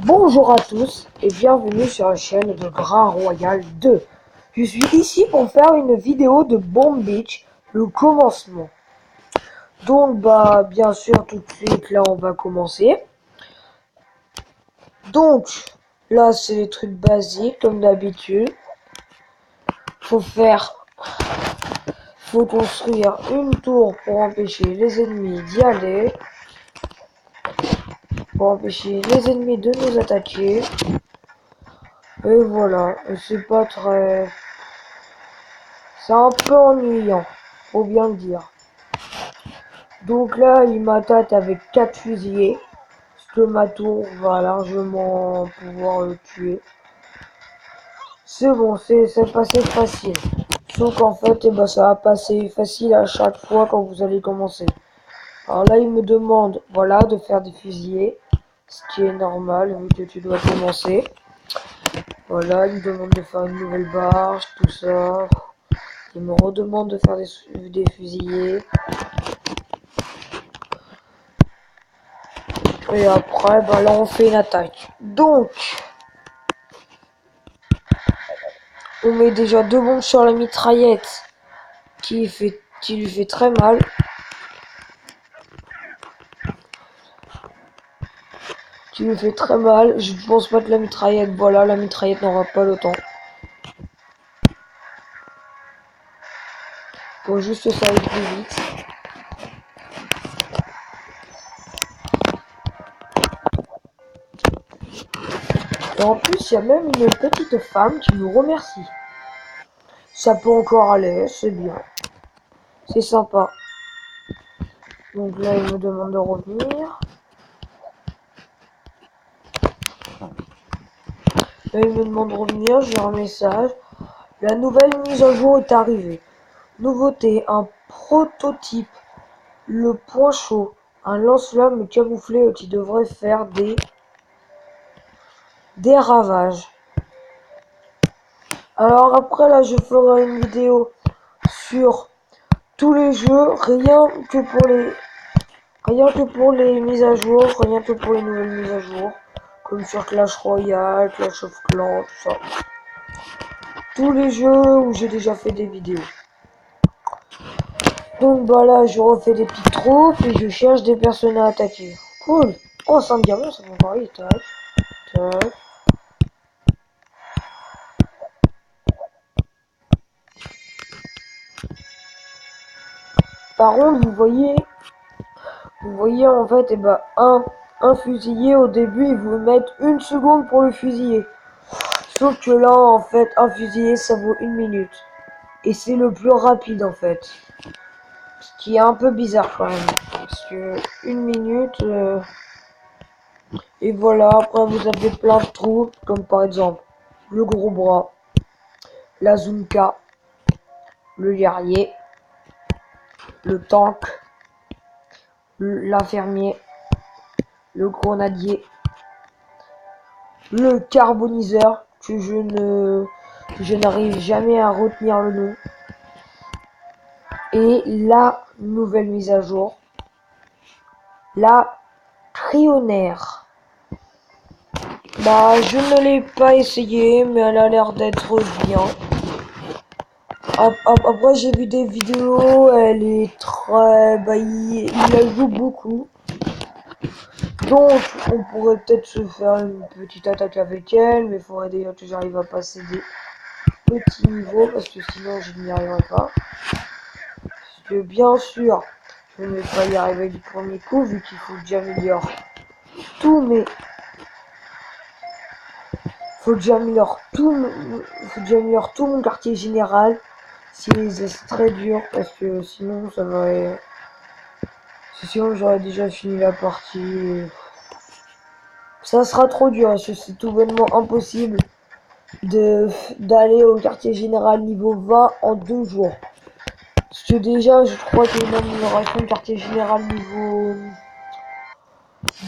Bonjour à tous et bienvenue sur la chaîne de Gras Royal 2. Je suis ici pour faire une vidéo de Bomb Beach, le commencement. Donc bien sûr tout de suite là on va commencer. Donc là c'est les trucs basiques comme d'habitude. Faut construire une tour pour empêcher les ennemis d'y aller. Pour empêcher les ennemis de nous attaquer. Et voilà, c'est pas très... C'est un peu ennuyant, faut bien le dire. Donc là, il m'attaque avec 4 fusillés. Parce que ma tour va largement pouvoir le tuer. C'est bon, c'est passé facile. Sauf qu'en fait, ça va passer facile à chaque fois quand vous allez commencer. Alors là, il me demande, voilà, de faire des fusillés. Ce qui est normal, vu que tu dois commencer. Voilà, il me demande de faire une nouvelle barge, tout ça. Il me redemande de faire des fusillés. Et après, là, on fait une attaque. Donc, on met déjà 2 bombes sur la mitraillette qui lui fait très mal. Je pense pas que la mitraillette, voilà, la mitraillette n'aura pas le temps. Faut juste que ça aille plus vite. Et en plus, il y a même une petite femme qui nous remercie. Ça peut encore aller, c'est bien. C'est sympa. Donc là, il me demande de revenir. Là, il me demande de revenir, j'ai un message. La nouvelle mise à jour est arrivée. Nouveauté, un prototype. Le point chaud. Un lance-flamme camouflé qui devrait faire des ravages. Alors après là, je ferai une vidéo sur tous les jeux, rien que pour les mises à jour, rien que pour les nouvelles mises à jour, comme sur Clash Royale, Clash of Clans, tout ça. Tous les jeux où j'ai déjà fait des vidéos. Donc là, je refais des petites troupes et je cherche des personnes à attaquer. Cool. Oh, 5 diamants, ça va pareil. Tac, tac. Par contre, vous voyez en fait, un fusillé au début, ils vous mettent 1 seconde pour le fusiller. Sauf que là, en fait, un fusillé, ça vaut 1 minute. Et c'est le plus rapide, en fait. Ce qui est un peu bizarre, quand même. Parce que 1 minute... Et voilà, après, vous avez plein de troupes, comme par exemple, le gros bras, la Zunka, le guerrier, le tank, l'infirmier, le grenadier, le carboniseur, que je n'arrive jamais à retenir le nom, et la nouvelle mise à jour, la cryonaire. Je ne l'ai pas essayé, mais elle a l'air d'être bien. Après, j'ai vu des vidéos, elle est très... il la joue beaucoup. Donc, on pourrait peut-être se faire une petite attaque avec elle, mais il faudrait déjà que j'arrive à passer des petits niveaux, parce que sinon je n'y arriverai pas. Parce que bien sûr, je ne vais pas y arriver du premier coup, vu qu'il faut que j'améliore tout, mais... Faut que j'améliore tout mon quartier général. C'est très dur, parce que sinon ça va... Sinon j'aurais déjà fini la partie. Ça sera trop dur, c'est tout bonnement impossible d'aller au quartier général niveau 20 en 2 jours. Parce que déjà, je crois qu'il y a une amélioration de quartier général niveau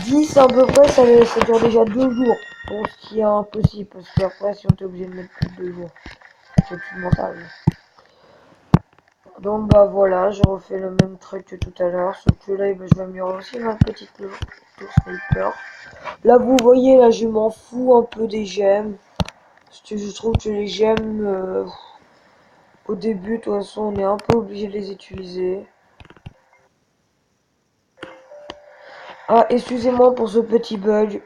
10 à peu près, ça dure déjà 2 jours. Bon, ce qui est impossible, parce qu'après, si on est obligé de mettre plus de 2 jours, c'est tout mental. Donc voilà, je refais le même truc que tout à l'heure, sauf que là, je vais améliorer aussi ma petite tour sniper. Là, vous voyez, là, je m'en fous un peu des gemmes. Parce que je trouve que les gemmes, au début, de toute façon, on est un peu obligé de les utiliser. Ah, excusez-moi pour ce petit bug.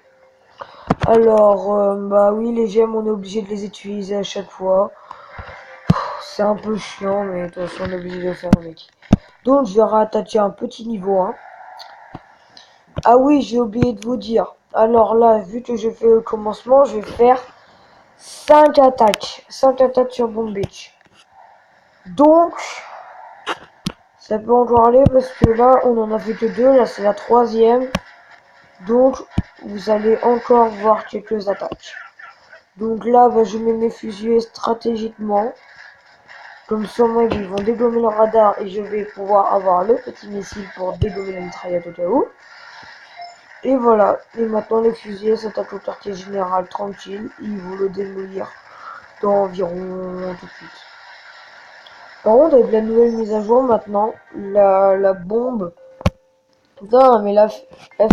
Alors, bah oui, les gemmes, on est obligé de les utiliser à chaque fois. C'est un peu chiant, mais de toute façon, on est obligé de le faire avec. Donc, je vais rattacher un petit niveau 1. Ah oui, j'ai oublié de vous dire. Alors là, vu que je fais le commencement, je vais faire 5 attaques. 5 attaques sur Bomb Beach. Donc, ça peut encore aller parce que là, on en a fait que 2. Là, c'est la 3e. Donc, vous allez encore voir quelques attaques. Donc là, bah, je mets mes fusiliers stratégiquement. Comme ça, moi, ils vont dégommer le radar et je vais pouvoir avoir le petit missile pour dégommer la mitraillette au cas où. Et voilà. Et maintenant, les fusiliers s'attaquent au quartier général tranquille. Ils vont le démolir dans environ tout de suite. Par contre, avec la nouvelle mise à jour maintenant, la bombe. Putain, mais la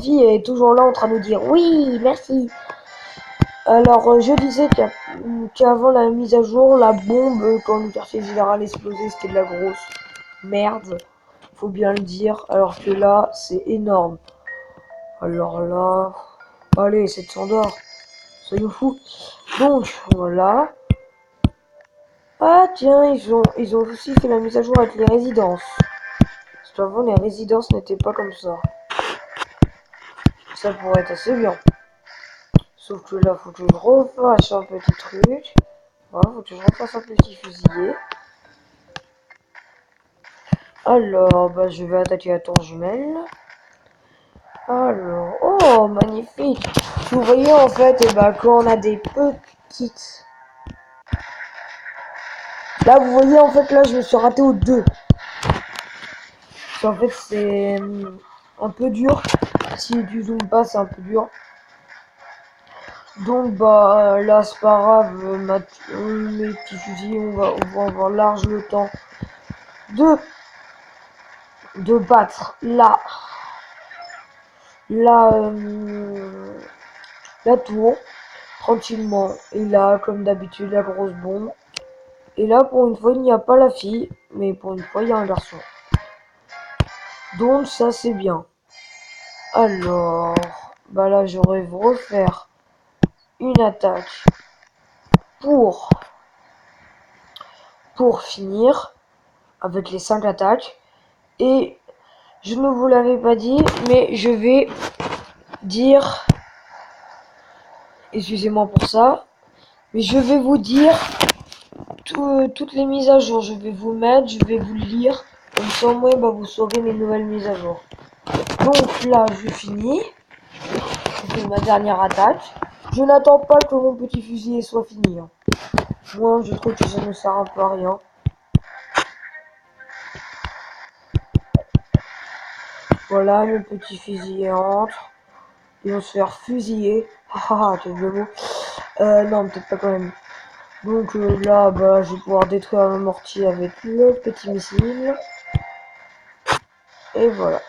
fille est toujours là en train de nous dire oui, merci. Alors, je disais qu'avant la mise à jour, la bombe, quand le quartier général explosait, c'était de la grosse merde. Faut bien le dire. Alors que là, c'est énorme. Alors là... Allez, 700 d'or. Soyons fous. Donc, voilà. Ah, tiens, ils ont aussi fait la mise à jour avec les résidences. Parce qu'avant, les résidences n'étaient pas comme ça. Ça pourrait être assez bien. Sauf que là, faut que je refasse un petit truc. Voilà, faut que je refasse un petit fusilier. Alors, bah, je vais attaquer la tour jumelle. Alors, oh, magnifique. Vous voyez, en fait, et bah, quand on a des petites... Là, vous voyez, en fait, là, je me suis raté au 2. En fait, c'est un peu dur. Si tu zoomes pas, c'est un peu dur. Donc, bah, là, c'est pas grave. Mes petits fusils, on va avoir large le temps de battre la, la tour tranquillement. Et là, comme d'habitude, la grosse bombe. Et là, pour une fois, il n'y a pas la fille, mais pour une fois, il y a un garçon. Donc, ça, c'est bien. Alors, bah là, j'aurais refaire une attaque pour finir avec les 5 attaques. Et je ne vous l'avais pas dit, mais je vais dire, excusez-moi pour ça, mais je vais vous dire toutes les mises à jour. Je vais vous mettre, je vais vous lire, comme ça au moins bah, vous saurez les nouvelles mises à jour. Donc là, je finis. C'est ma dernière attaque. Je n'attends pas que mon petit fusil soit fini. Hein. Moi, je trouve que ça ne sert un peu à rien. Voilà, le petit fusilier entre. Ils vont se faire fusiller. Ah, quel jeu beau. Non, peut-être pas quand même. Donc là, bah, je vais pouvoir détruire le mortier avec le petit missile. Et voilà.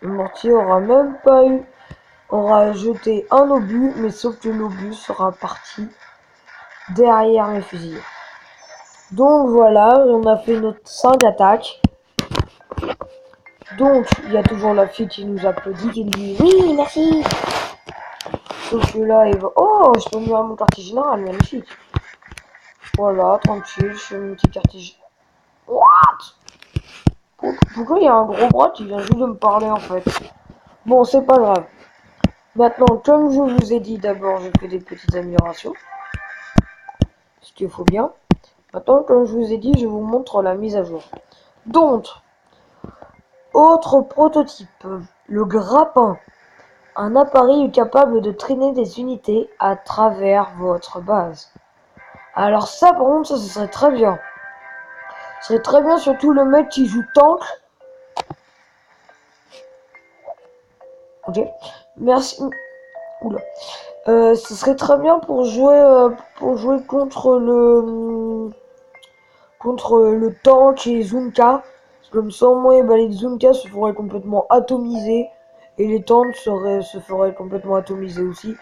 Le mortier aura jeté un obus, mais sauf que l'obus sera parti derrière mes fusils. Donc voilà, on a fait notre 5 attaques. Donc, il y a toujours la fille qui nous applaudit, qui nous dit oui, merci. Sauf que là, il va... Oh, je peux venir à mon quartier général, magnifique. Voilà, tranquille, je fais mon petit quartier général. What? Pourquoi il y a un gros bras qui vient juste de me parler en fait? Bon, c'est pas grave. Maintenant, comme je vous ai dit, d'abord, je fais des petites améliorations. Ce qu'il faut bien. Maintenant, comme je vous ai dit, je vous montre la mise à jour. Donc, autre prototype, le grappin. Un appareil capable de traîner des unités à travers votre base. Alors ça, par contre, ça, ce serait très bien. Ce serait très bien, surtout le mec qui joue tank. Ok. Merci. Oula. Ce serait très bien pour jouer contre le tank et Zunka. Comme ça, au moins, bah, les Zunka se feraient complètement atomiser. et les tentes se feraient complètement atomiser aussi.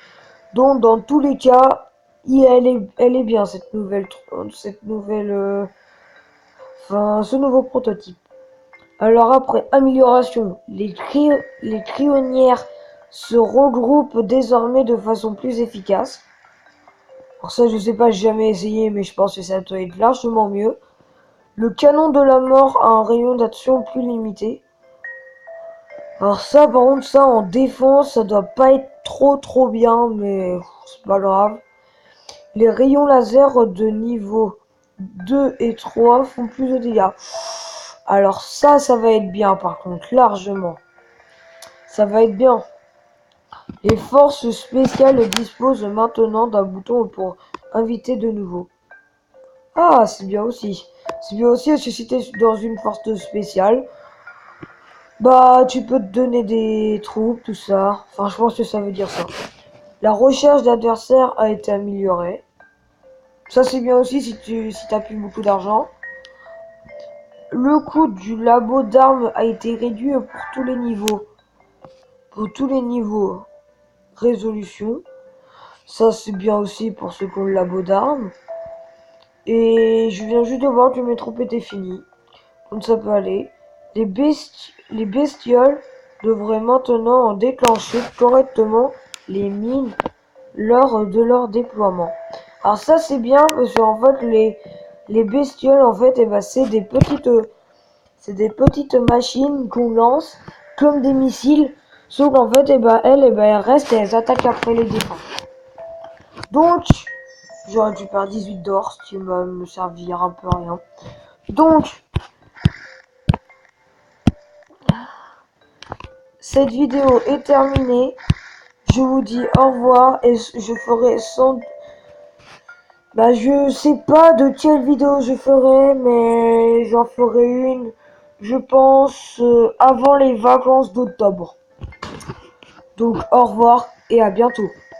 Donc dans tous les cas, elle est bien cette nouvelle, enfin ce nouveau prototype. Alors après amélioration, les crayonnières se regroupent désormais de façon plus efficace. Alors ça je sais pas, j'ai jamais essayé, mais je pense que ça doit être largement mieux. Le canon de la mort a un rayon d'action plus limité. Alors ça par contre ça en défense ça doit pas être trop bien, mais c'est pas grave. Les rayons laser de niveau 2 et 3 font plus de dégâts. Alors ça va être bien par contre, largement. Ça va être bien. Les forces spéciales disposent maintenant d'un bouton pour inviter de nouveau. Ah, c'est bien aussi. C'est bien aussi si t'es dans une force spéciale. Bah, tu peux te donner des troupes, tout ça. Enfin, je pense que ça veut dire ça. La recherche d'adversaires a été améliorée. Ça, c'est bien aussi si t'as plus beaucoup d'argent. Le coût du labo d'armes a été réduit pour tous les niveaux. Pour tous les niveaux. Résolution. Ça, c'est bien aussi pour ceux qui ont le labo d'armes. Et je viens juste de voir que mes troupes étaient finies. Donc ça peut aller. Les bestioles devraient maintenant déclencher correctement les mines lors de leur déploiement. Alors ça c'est bien parce qu'en fait les bestioles en fait c'est des petites machines qu'on lance comme des missiles, sauf qu'en fait elles restent et elles attaquent après les défenses. Donc j'aurais dû perdre 18 d'or, ce qui va me servir un peu à rien. Donc cette vidéo est terminée. Je vous dis au revoir et je ferai sans... Bah je sais pas de quelle vidéo je ferai, mais j'en ferai une, je pense, avant les vacances d'octobre. Donc au revoir et à bientôt.